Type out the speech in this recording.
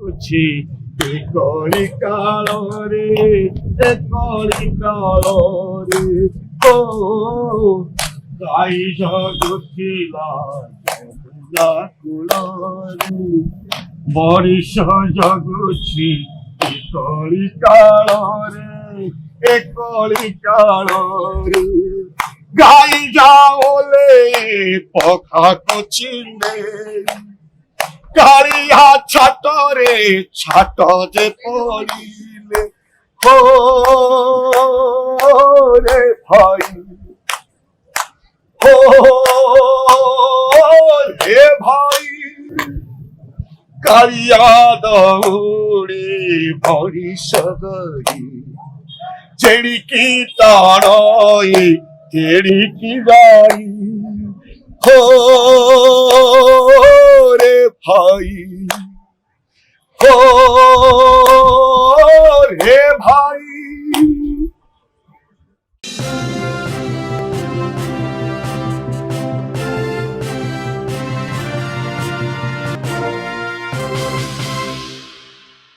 ଅଛି କଳି କାଳରେ କଳି କାଳରେ ଓ ଗାଈ ଜଗୁଥିଲା ଯମୁନା କୂଳରେ ମଣିଷ ଜଗୁଛି କଳି କାଳରେ କଳି କାଳରେ গাই যাওলে পখাকো চিনে কারিয়া ছাটরে ছাট যে পড়িলে হো রে ভাই হো রে ভাই কারিয়া দৌড়ে ভরি সগরি চেড়িকি তাড়ই तेरी की गाई हो रे भाई हो रे भाई